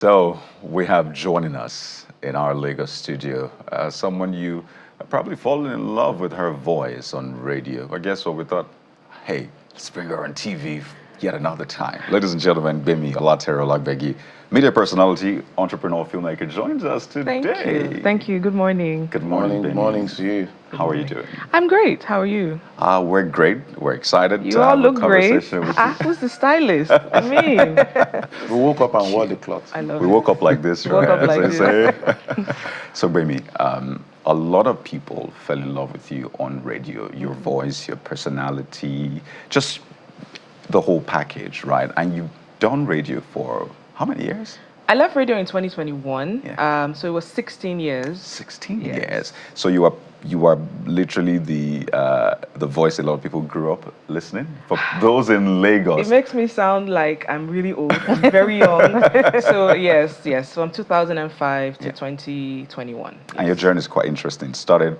So we have joining us in our Lagos studio someone you probably fallen in love with her voice on radio. But guess what? We thought, hey, let's bring her on TV yet another time. Ladies and gentlemen, Bimi Olatero Lagbegi, media personality, entrepreneur, filmmaker, joins us Thank you. today. Thank you. Good morning. Good morning, Good Bimi. morning to you. How are you doing? I'm great. How are you? We're great. We're excited You to all have a look great. conversation with you. Who's the stylist? I mean, We woke up and wore the cloth. I love We it. woke up like this, Woke right? up As like I this. say. So, Bemi, a lot of people fell in love with you on radio, your voice, your personality, just the whole package, right? And you've done radio for how many years? I left radio in 2021. Yeah. So it was 16 years. 16 Yes. years. So you are literally the voice a lot of people grew up listening. For those in Lagos, It makes me sound like I'm really old. I'm very young. So yes, from 2005 to Yeah. 2021. and your journey is quite interesting. Started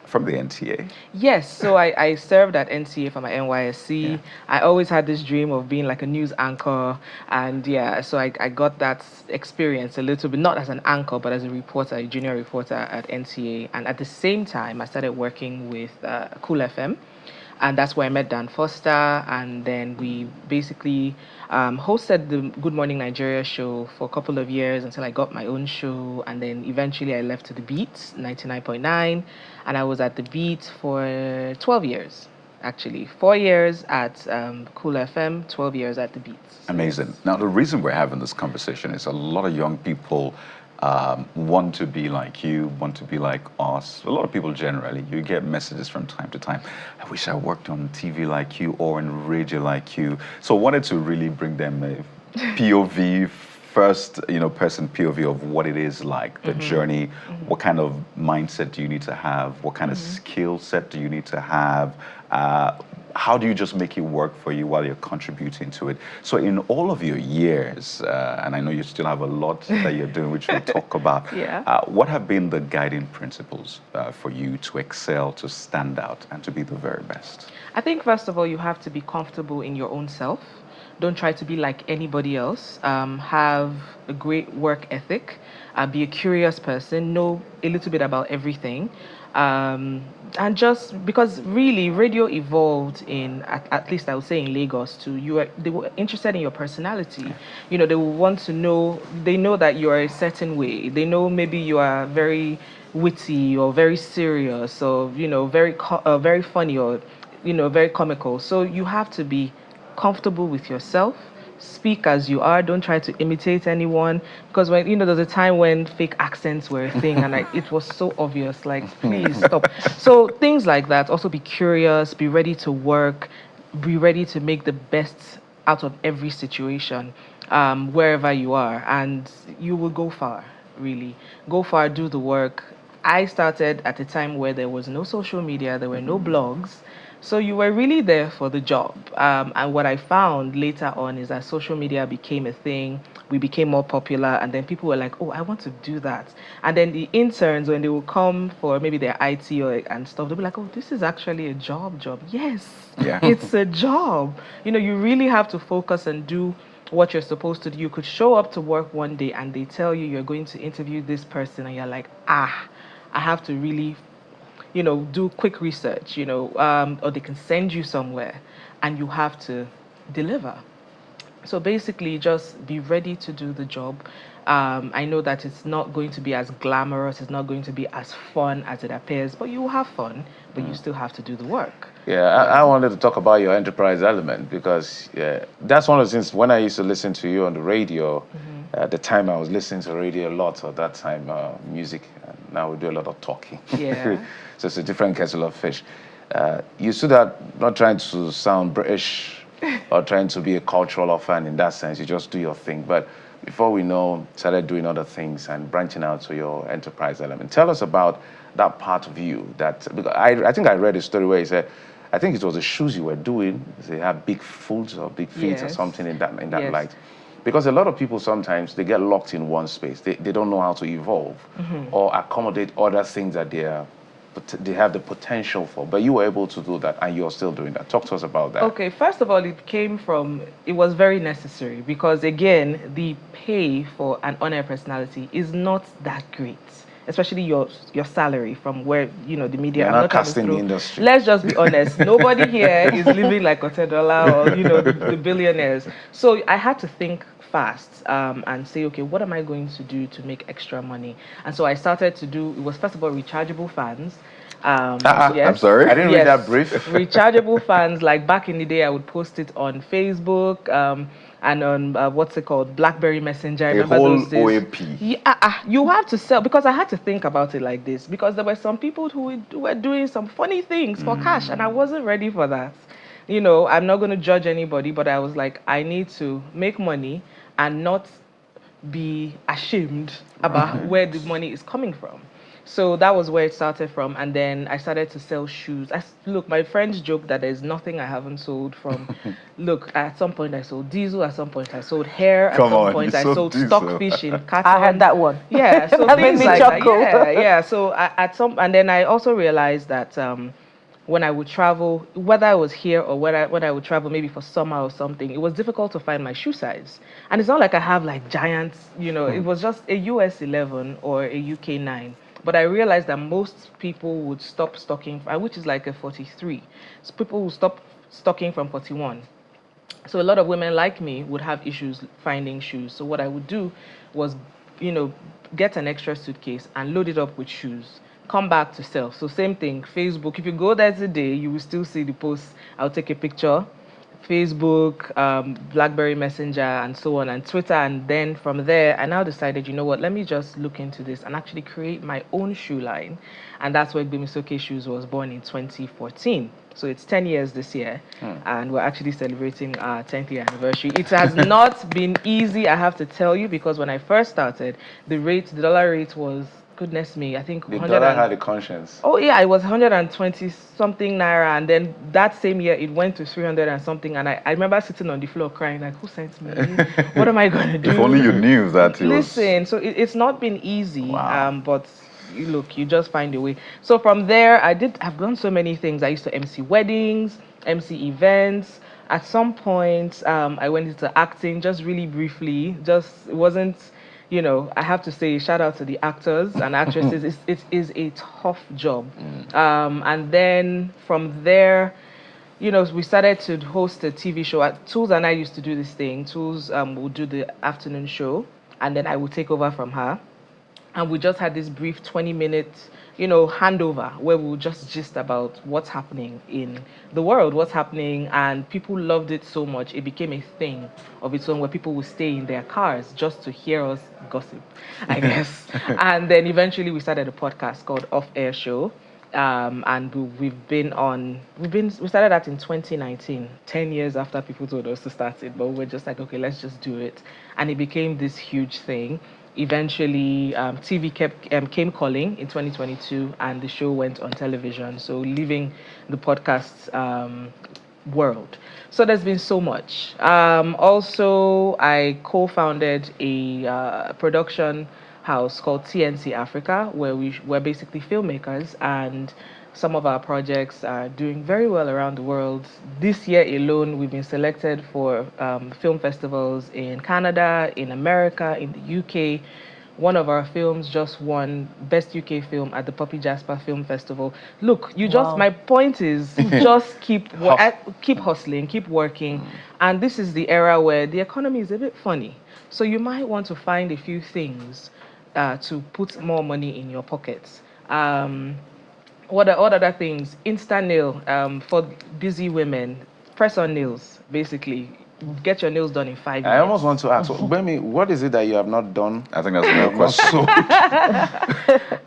from the NTA. Yes, so I served at NTA for my NYSC. Yeah. I always had this dream of being like a news anchor. And yeah, so I got that experience a little bit, not as an anchor, but as a reporter, a junior reporter at NTA. And at the same time, I started working with Cool FM. And that's where I met Dan Foster. And then we basically hosted the Good Morning Nigeria show for a couple of years until I got my own show. And then eventually I left to the Beat, 99.9. And I was at the Beat for 12 years, actually. 4 years at Cool FM, 12 years at the Beat. Amazing. Now, the reason we're having this conversation is a lot of young people want to be like you, want to be like us. A lot of people generally, you get messages from time to time. I wish I worked on TV like you or in radio like you. So I wanted to really bring them a POV, first, person POV of what it is like, the journey, what kind of mindset do you need to have, what kind of skill set do you need to have, how do you just make it work for you while you're contributing to it? So in all of your years, and I know you still have a lot that you're doing, which we'll talk about, Yeah. what have been the guiding principles for you to excel, to stand out, and to be the very best? I think, first of all, you have to be comfortable in your own self. Don't try to be like anybody else. Have a great work ethic. Be a curious person. Know a little bit about everything. And just because really radio evolved at least I would say in Lagos too. They were interested in your personality. They will want to know. They know that you are a certain way. They know maybe you are very witty or very serious or very funny or very comical. So you have to be comfortable with yourself. Speak as you are. Don't try to imitate anyone. Because when there's a time when fake accents were a thing, and it was so obvious. Like, please stop. So things like that. Also, be curious. Be ready to work. Be ready to make the best out of every situation, wherever you are, and you will go far. Really, go far. Do the work. I started at a time where there was no social media. There were no blogs. So you were really there for the job. And what I found later on is that social media became a thing. We became more popular, and then people were like, "Oh, I want to do that." And then the interns, when they will come for maybe their IT and stuff, they'll be like, "Oh, this is actually a job. Yes, Yeah. it's a job." You really have to focus and do what you're supposed to do. You could show up to work one day and they tell you you're going to interview this person, and you're like, I have to really do quick research, or they can send you somewhere and you have to deliver. So basically, just be ready to do the job. I know that it's not going to be as glamorous, it's not going to be as fun as it appears, but you will have fun, but you still have to do the work. Yeah, I wanted to talk about your enterprise element because that's one of the things when I used to listen to you on the radio. At the time, I was listening to radio a lot. So at that time, music. And now we do a lot of talking. Yeah. So it's a different kettle of fish. You stood out not trying to sound British or trying to be a cultural fan in that sense. You just do your thing. But before we know, started doing other things and branching out to your enterprise element. Tell us about that part of you. Because I think I read a story where you said, I think it was the shoes you were doing. They had big foot or big feet or Yes. something in that Yes. light. Because a lot of people sometimes they get locked in one space. They don't know how to evolve or accommodate other things that they are they have the potential for. But you were able to do that, and you're still doing that. Talk to us about that. Okay, first of all, it was very necessary because, again, the pay for an on-air personality is not that great, especially your salary from where, the media. You're I'm not trying to casting the throw- industry. Let's just be honest. Nobody here is living like Otedola or, the billionaires. So I had to think fast and say, okay, what am I going to do to make extra money? And so I started to do, it was first of all rechargeable fans. I'm sorry? I didn't read that brief. Rechargeable fans, like back in the day, I would post it on Facebook and on what's it called, BlackBerry Messenger. I A remember whole those days. OAP. Yeah, you have to sell because I had to think about it like this because there were some people who were doing some funny things for cash, and I wasn't ready for that. I'm not going to judge anybody, but I was like, I need to make money and not be ashamed about where the money is coming from. So that was where it started from, and then I started to sell shoes. Look, my friends joke that there's nothing I haven't sold from. Look, at some point I sold diesel, at some point I sold hair, at Come some on, point you I sold sold diesel. stockfish in carton. I had that one. Yeah, so That made things me like that. chuckle. Yeah. So and then I also realized that when I would travel, whether I was here or when I would travel maybe for summer or something, it was difficult to find my shoe size. And it's not like I have like giants, it was just a US 11 or a UK 9. But I realized that most people would stop stocking, which is like a 43. So people would stop stocking from 41. So a lot of women like me would have issues finding shoes. So what I would do was, get an extra suitcase and load it up with shoes. Come back to sell. So same thing, Facebook. If you go there today, you will still see the posts. I'll take a picture. Facebook, BlackBerry Messenger, and so on, and Twitter. And then from there, I now decided, you know what, let me just look into this and actually create my own shoe line. And that's where Gbemisoke Shoes was born in 2014. So it's 10 years this year, and we're actually celebrating our 10th year anniversary. It has not been easy, I have to tell you, because when I first started, the dollar rate was, goodness me, I think The 100 dollar had a conscience. Oh yeah, it was 120 something naira, and then that same year it went to 300 and something. And I remember sitting on the floor crying like, who sent me? What am I going to do? If only you knew that it Listen, so it's not been easy, Wow. but look, you just find a way. So from there, I've done so many things. I used to MC weddings, MC events. At some point, I went into acting just really briefly. It wasn't. I have to say, shout out to the actors and actresses. It is a tough job. And then from there, we started to host a TV show. Tools and I used to do this thing. Tools would do the afternoon show, and then I would take over from her. And we just had this brief 20-minute, handover where we would just gist about what's happening in the world, what's happening, and people loved it so much. It became a thing of its own where people would stay in their cars just to hear us gossip, I guess. And then eventually we started a podcast called Off Air Show. And we started that in 2019, 10 years after people told us to start it, but we were just like, okay, let's just do it. And it became this huge thing. Eventually, TV came calling in 2022, and the show went on television. So leaving the podcast world. So there's been so much. Also, I co-founded a production house called TNC Africa, where we're basically filmmakers, and some of our projects are doing very well around the world. This year alone, we've been selected for film festivals in Canada, in America, in the UK. One of our films just won Best UK Film at the Poppy Jasper Film Festival. Look, my point is, just keep hustling, keep working. And this is the era where the economy is a bit funny. So you might want to find a few things to put more money in your pockets. What other things? Insta nail for busy women. Press on nails, basically. Get your nails done in 5 minutes. I almost want to ask, Gbemi, what is it that you have not done? I think that's a real question.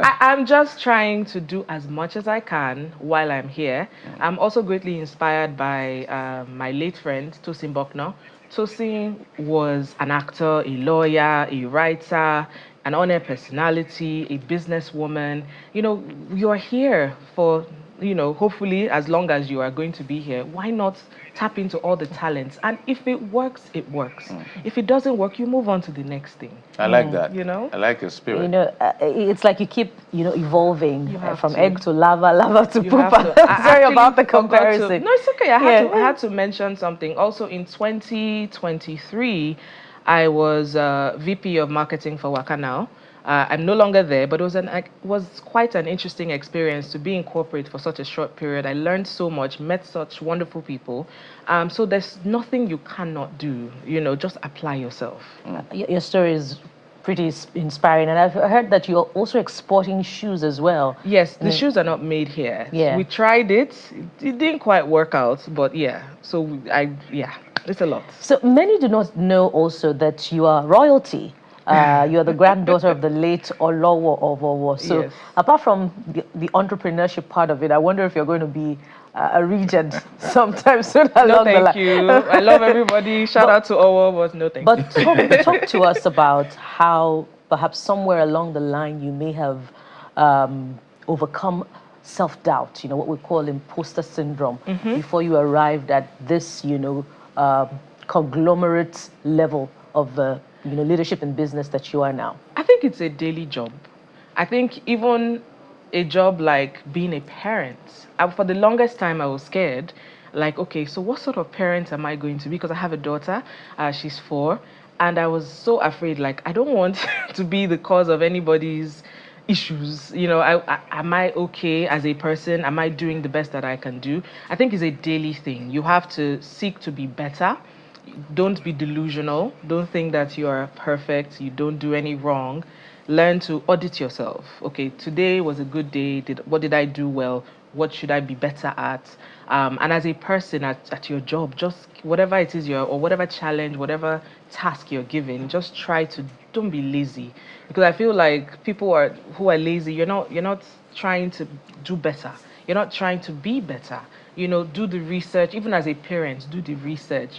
I'm just trying to do as much as I can while I'm here. I'm also greatly inspired by my late friend, Tosin Buckner. Tosin was an actor, a lawyer, a writer, an on-air personality, a businesswoman. You're here for hopefully, as long as you are going to be here, why not tap into all the talents? And if it works, it works. If it doesn't work, you move on to the next thing. I like that. You know? I like your spirit. It's like you keep, evolving You have from to. egg to lava, lava to You have pupa. to. I Sorry actually about the forgot comparison. No, it's okay. I Yeah. had to mention something. Also, in 2023, I was VP of marketing for Waka Now. I'm no longer there, but it was quite an interesting experience to be in corporate for such a short period. I learned so much, met such wonderful people. So there's nothing you cannot do. Just apply yourself. Your story is pretty inspiring, and I've heard that you're also exporting shoes as well. Yes, the shoes are not made here. Yeah. We tried it. It didn't quite work out, but yeah. So it's a lot. So many do not know also that you are royalty. You are the granddaughter of the late Olowo Owowo. So Yes. apart from the entrepreneurship part of it, I wonder if you're going to be a regent sometime soon No, along the line. thank you. I love everybody. Shout out to Owo, but no, thank you. But talk to us about how perhaps somewhere along the line you may have overcome self-doubt, what we call imposter syndrome, before you arrived at this, conglomerate level of leadership in business that you are now. I think it's a daily job. I think even a job like being a parent, for the longest time I was scared, like, okay, so what sort of parent am I going to be? Because I have a daughter, she's 4, and I was so afraid, like, I don't want to be the cause of anybody's issues. Am I okay as a person? Am I doing the best that I can do? I think it's a daily thing. You have to seek to be better. Don't be delusional. Don't think that you are perfect. You don't do any wrong. Learn to audit yourself. Okay, today was a good day. What did I do well? What should I be better at? And as a person at your job, just whatever it is or whatever challenge, whatever task you're given, just don't be lazy. Because I feel like people who are lazy, you're not trying to do better. You're not trying to be better. Do the research. Even as a parent, do the research.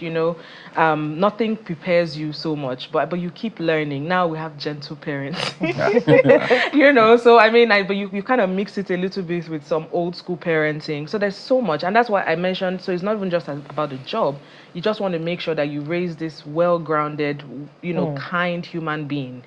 Nothing prepares you so much, but you keep learning. Now we have gentle parents. So but you kind of mix it a little bit with some old school parenting. So there's so much, and that's why I mentioned. So it's not even just about the job. You just want to make sure that you raise this well-grounded, kind human being.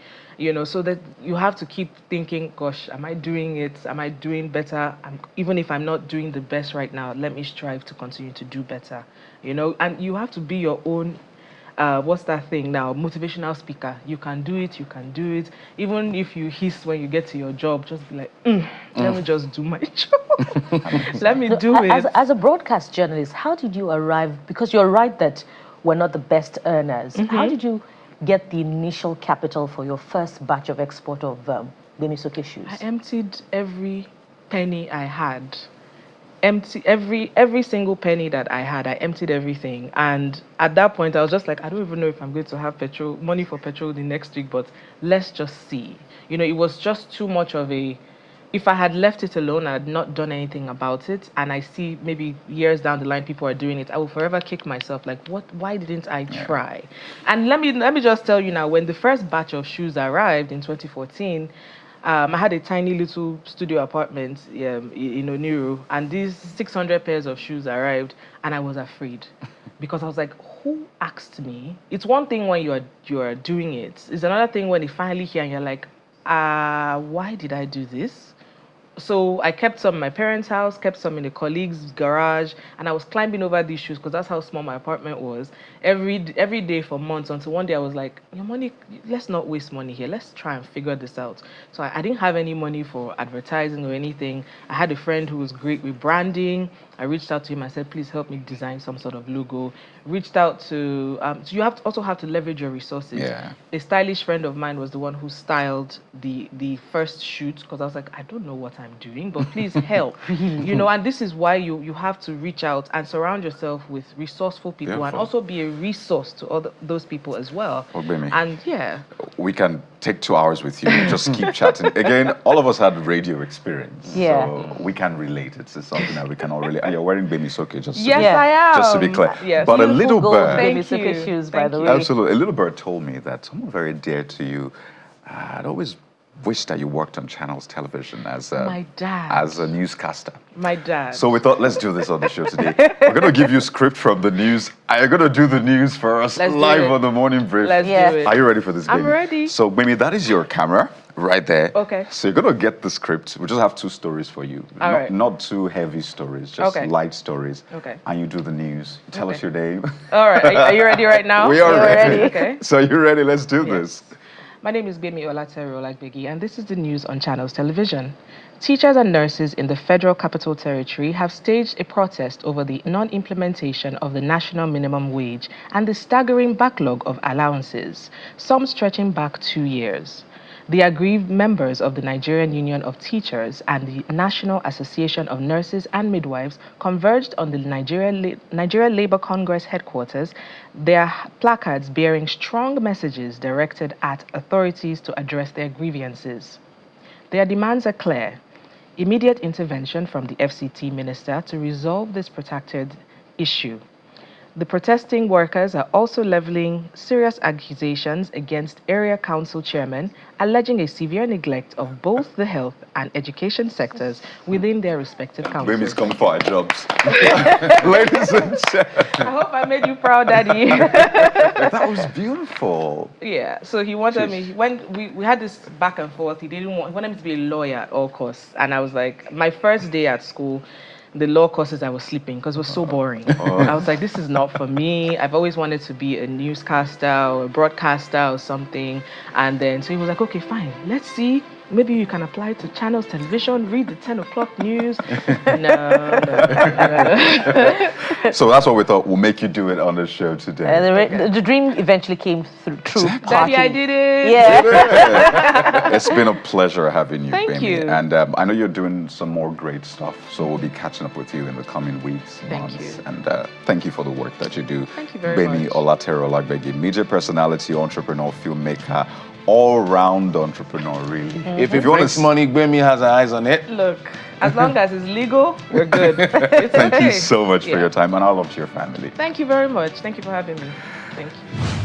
So that you have to keep thinking, gosh, am I doing it? Am I doing better? Even if I'm not doing the best right now, let me strive to continue to do better. And you have to be your own, what's that thing now? Motivational speaker. You can do it, you can do it. Even if you hiss when you get to your job, just be like, let me just do my job. Let me do it. As a broadcast journalist, how did you arrive? Because you're right that we're not the best earners. How did you get the initial capital for your first batch of export of Bemisoke shoes? I emptied every penny I had. Every single penny that I had, I emptied everything. And at that point, I was just like, I don't even know if I'm going to have money for petrol the next week, but let's just see. It was just too much of a... If I had left it alone, I had not done anything about it, and I see maybe years down the line people are doing it, I will forever kick myself like, why didn't I try? And let me just tell you now, when the first batch of shoes arrived in 2014, I had a tiny little studio apartment in Oniru, and these 600 pairs of shoes arrived, and I was afraid because I was like, who asked me? It's one thing when you are doing it. It's another thing when they finally hear and you're like, why did I do this? So I kept some in my parents' house, kept some in a colleague's garage, and I was climbing over these shoes because that's how small my apartment was. Every day for months, until one day I was like, your money, let's not waste money here. Let's try and figure this out. So I didn't have any money for advertising or anything. I had a friend who was great with branding. I reached out to him. I said, please help me design some sort of logo. Reached out to, so you also have to leverage your resources. Yeah. A stylish friend of mine was the one who styled the first shoot because I was like, I don't know what I'm doing, but please help. And this is why you have to reach out and surround yourself with resourceful people and also be a resource to those people as well. Obemi. And yeah. We can take 2 hours with you, just keep chatting. Again, all of us had radio experience. Yeah. So we can relate. It's something that we can all relate. And you're wearing Bemisoke, just Yes, Yeah. I am. just to be clear. Yes. But a Beautiful little gold bird, Bemisoke Thank you. shoes, by Thank the you. way. absolutely, a little bird told me that someone very dear to you had always wish that you worked on Channels Television as My dad. as a newscaster. My dad. So we thought, let's do this on the show today. We're going to give you a script from the news. You're going to do the news for us Let's do live it. on the morning brief. Let's Yeah. do it. Are you ready for this, baby? I'm ready. So, Mimi, that is your camera right there. Okay. So you're going to get the script. We just have 2 stories for you. All right. Not too heavy stories, just Okay. light stories. Okay. And you do the news. You tell us Okay. your name. All right. Are you ready right now? We are You're ready. Okay. So you ready? Let's do this. My name is Gbemi Olateru Olagbegi, and this is the news on Channels Television. Teachers and nurses in the Federal Capital Territory have staged a protest over the non-implementation of the national minimum wage and the staggering backlog of allowances, some stretching back 2 years. The aggrieved members of the Nigerian Union of Teachers and the National Association of Nurses and Midwives converged on the Nigeria Labour Congress headquarters, their placards bearing strong messages directed at authorities to address their grievances. Their demands are clear: immediate intervention from the FCT minister to resolve this protracted issue. The protesting workers are also leveling serious accusations against area council chairmen, alleging a severe neglect of both the health and education sectors within their respective councils. Baby's come for our jobs. Ladies and gentlemen. I hope I made you proud, Daddy. That was beautiful. Yeah, so he wanted me, when we had this back and forth, he wanted me to be a lawyer at all costs. And I was like, my first day at school, the law courses, I was sleeping because it was so boring. I was like, this is not for me. I've always wanted to be a newscaster or a broadcaster or something. And then, so he was like, okay, fine, let's see. Maybe you can apply to Channels Television, read the 10 o'clock news. No. So that's what we thought. We'll make you do it on the show today. The dream eventually came true. Daddy, I did it. Yeah. It's been a pleasure having you, Thank Bemi. you. And I know you're doing some more great stuff, so we'll be catching up with you in the coming weeks, Thank months. you. And thank you for the work that you do. Thank you very Bemi much. Olateru Olagbegi, media personality, entrepreneur, filmmaker, all-round entrepreneur, really. If you want Makes to money, Gbemi has her eyes on it. Look, as long as it's legal, we're good. It's thank you okay. so much for Yeah. your time, and I love to your family. Thank you very much. Thank you for having me. Thank you.